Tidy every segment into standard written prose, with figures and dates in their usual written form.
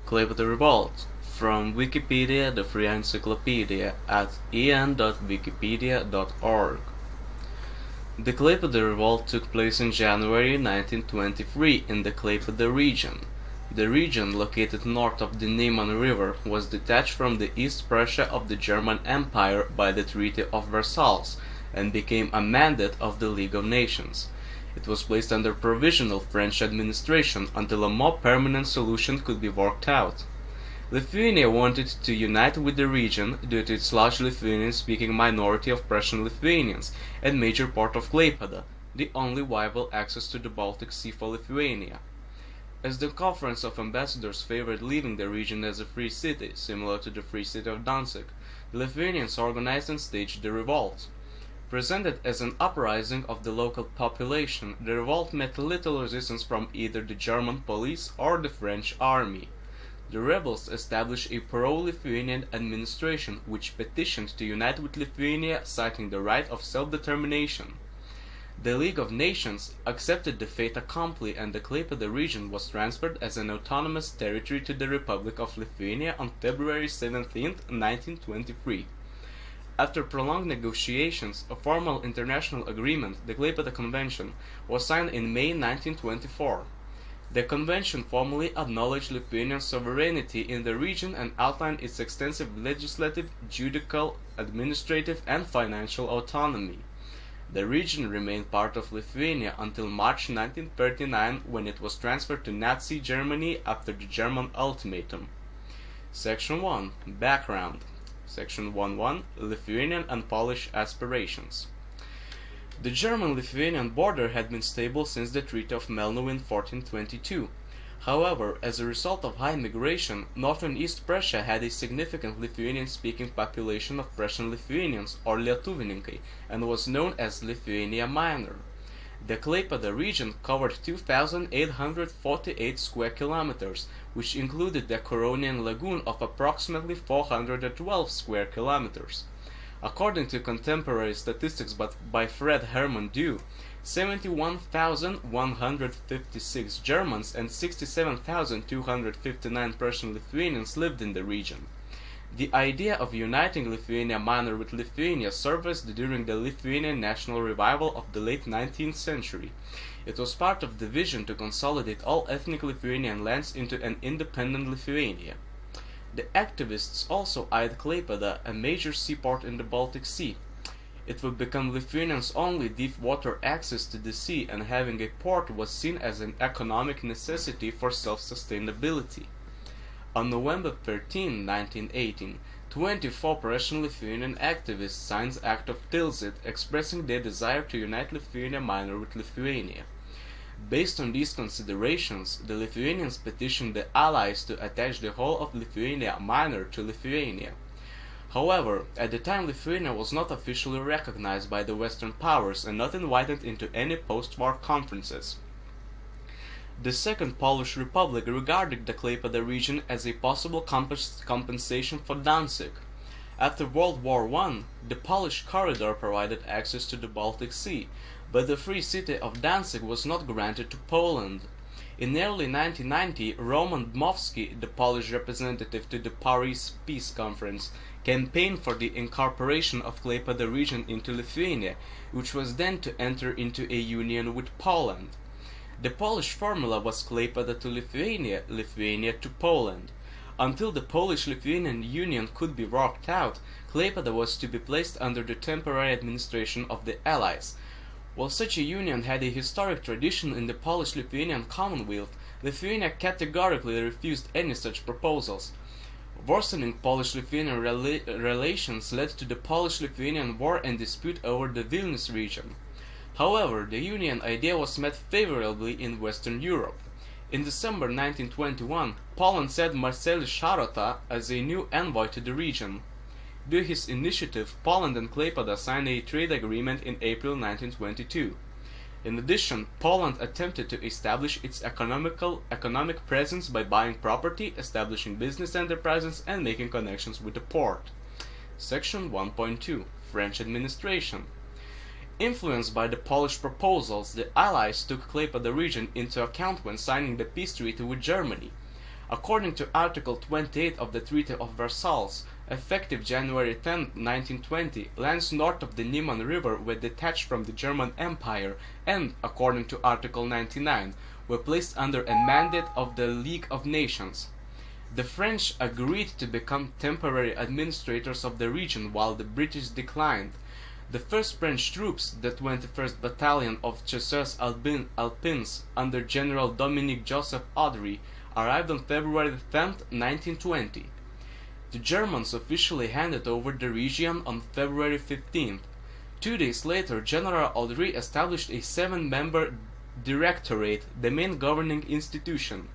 Klaipėda Revolt, from Wikipedia, the free encyclopedia, at en.wikipedia.org. The Klaipėda Revolt took place in January 1923 in the Klaipėda region. The region, located north of the Neman River, was detached from the East Prussia of the German Empire by the Treaty of Versailles and became a mandate of the League of Nations. It was placed under provisional French administration until a more permanent solution could be worked out. Lithuania wanted to unite with the region due to its large Lithuanian-speaking minority of Prussian Lithuanians and major port of Klaipėda, the only viable access to the Baltic Sea for Lithuania. As the Conference of Ambassadors favored leaving the region as a free city, similar to the Free City of Danzig, the Lithuanians organized and staged the revolt. Presented as an uprising of the local population, the revolt met little resistance from either the German police or the French army. The rebels established a pro-Lithuanian administration which petitioned to unite with Lithuania, citing the right of self-determination. The League of Nations accepted the fait accompli and the Klaipėda region was transferred as an autonomous territory to the Republic of Lithuania on February 17, 1923. After prolonged negotiations, a formal international agreement, the Klaipėda Convention, was signed in May 1924. The convention formally acknowledged Lithuanian sovereignty in the region and outlined its extensive legislative, judicial, administrative and financial autonomy. The region remained part of Lithuania until March 1939, when it was transferred to Nazi Germany after the German ultimatum. Section 1. Background. Section 1.1. Lithuanian and Polish aspirations. The German-Lithuanian border had been stable since the Treaty of Melno in 1422. However, as a result of high migration, northern East Prussia had a significant Lithuanian-speaking population of Prussian Lithuanians, or Lietuvininkai, and was known as Lithuania Minor. The Klaipėda region covered 2,848 square kilometers, which included the Curonian lagoon of approximately 412 square kilometers. According to contemporary statistics by Fred Herman Dew, 71,156 Germans and 67,259 Prussian Lithuanians lived in the region. The idea of uniting Lithuania Minor with Lithuania surfaced during the Lithuanian national revival of the late 19th century. It was part of the vision to consolidate all ethnic Lithuanian lands into an independent Lithuania. The activists also eyed Klaipėda, a major seaport in the Baltic Sea. It would become Lithuanians' only deep-water access to the sea, and having a port was seen as an economic necessity for self-sustainability. On November 13, 1918, 24 Prussian Lithuanian activists signed the Act of Tilsit, expressing their desire to unite Lithuania Minor with Lithuania. Based on these considerations, the Lithuanians petitioned the Allies to attach the whole of Lithuania Minor to Lithuania. However, at the time Lithuania was not officially recognized by the Western powers and not invited into any post-war conferences. The Second Polish Republic regarded the Klaipėda region as a possible compensation for Danzig. After World War I, the Polish corridor provided access to the Baltic Sea, but the Free City of Danzig was not granted to Poland. In early 1990, Roman Dmowski, the Polish representative to the Paris Peace Conference, campaigned for the incorporation of Klaipėda region into Lithuania, which was then to enter into a union with Poland. The Polish formula was Klaipėda to Lithuania, Lithuania to Poland. Until the Polish-Lithuanian Union could be worked out, Klaipėda was to be placed under the temporary administration of the Allies. While such a union had a historic tradition in the Polish-Lithuanian Commonwealth, Lithuania categorically refused any such proposals. Worsening Polish-Lithuanian relations led to the Polish-Lithuanian War and dispute over the Vilnius region. However, the union idea was met favorably in Western Europe. In December 1921, Poland sent Marceli Šarota as a new envoy to the region. Due to his initiative, Poland and Klaipėda signed a trade agreement in April 1922. In addition, Poland attempted to establish its economic presence by buying property, establishing business enterprises, and making connections with the port. Section 1.2. French administration. Influenced by the Polish proposals, the Allies took Klaipėda region into account when signing the peace treaty with Germany. According to Article 28 of the Treaty of Versailles, effective January 10, 1920, lands north of the Neman River were detached from the German Empire and, according to Article 99, were placed under a mandate of the League of Nations. The French agreed to become temporary administrators of the region while the British declined. The first French troops, the 21st Battalion of Chasseurs Alpins under General Dominique Joseph Audry, arrived on February 10, 1920. The Germans officially handed over the region on February 15. 2 days later, General Audry established a 7-member directorate, the main governing institution.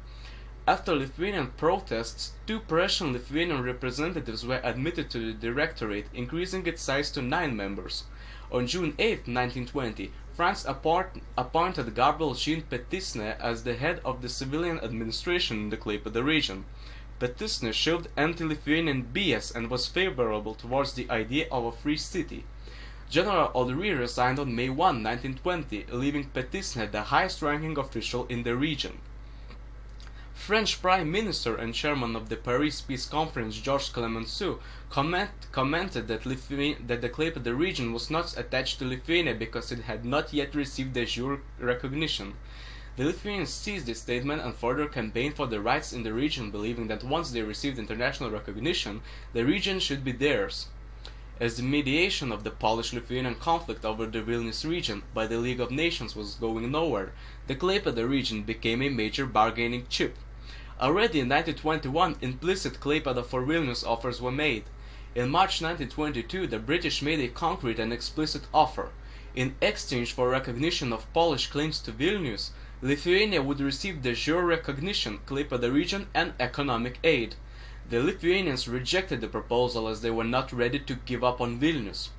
After Lithuanian protests, 2 Prussian Lithuanian representatives were admitted to the directorate, increasing its size to 9 members. On June 8, 1920, France appointed Gabriel Jean Petitioned as the head of the civilian administration in the Klaipėda region. Petitioned showed anti-Lithuanian bias and was favorable towards the idea of a free city. General Audry resigned on May 1, 1920, leaving Petitioned the highest-ranking official in the region. French Prime Minister and Chairman of the Paris Peace Conference Georges Clemenceau commented that the Klaipėda region was not attached to Lithuania because it had not yet received de jure recognition. The Lithuanians seized this statement and further campaigned for their rights in the region, believing that once they received international recognition, the region should be theirs. As the mediation of the Polish-Lithuanian conflict over the Vilnius region by the League of Nations was going nowhere, the Klaipėda region became a major bargaining chip. Already in 1921, implicit Klaipėda for Vilnius offers were made. In March 1922, the British made a concrete and explicit offer. In exchange for recognition of Polish claims to Vilnius, Lithuania would receive de jure recognition, Klaipėda region, and economic aid. The Lithuanians rejected the proposal as they were not ready to give up on Vilnius.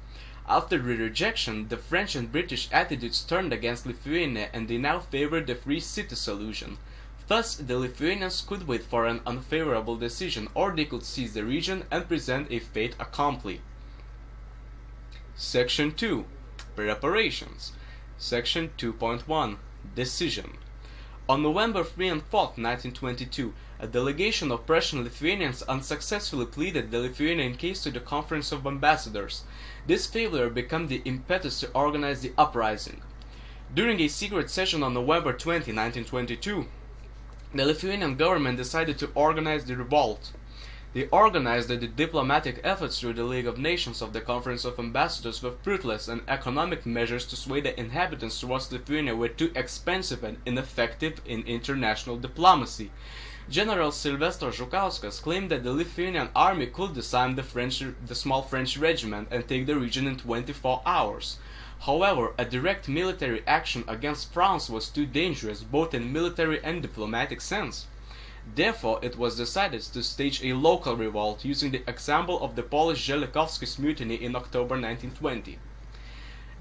After the rejection, the French and British attitudes turned against Lithuania and they now favored the free city solution. Thus, the Lithuanians could wait for an unfavorable decision, or they could seize the region and present a fait accompli. Section 2. Preparations. Section 2.1. Decision. On November 3 and 4, 1922, a delegation of Prussian Lithuanians unsuccessfully pleaded the Lithuanian case to the Conference of Ambassadors. This failure became the impetus to organize the uprising. During a secret session on November 20, 1922, the Lithuanian government decided to organize the revolt. They organized the diplomatic efforts through the League of Nations of the Conference of Ambassadors were fruitless, and economic measures to sway the inhabitants towards Lithuania were too expensive and ineffective in international diplomacy. General Sylvester Žukauskas claimed that the Lithuanian army could disarm the small French regiment and take the region in 24 hours. However, a direct military action against France was too dangerous, both in military and diplomatic sense. Therefore, it was decided to stage a local revolt using the example of the Polish Żelazkowski's mutiny in October 1920.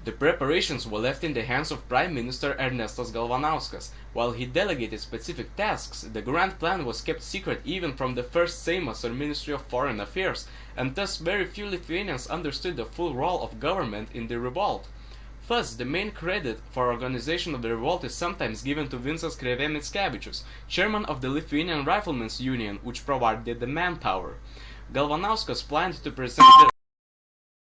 The preparations were left in the hands of Prime Minister Ernestas Galvanauskas. While he delegated specific tasks, the grand plan was kept secret even from the first Seimas or Ministry of Foreign Affairs, and thus very few Lithuanians understood the full role of government in the revolt. Thus, the main credit for organization of the revolt is sometimes given to Vincas Krėvė Mickevičius, chairman of the Lithuanian Riflemen's Union, which provided the manpower. Galvanauskas planned to present the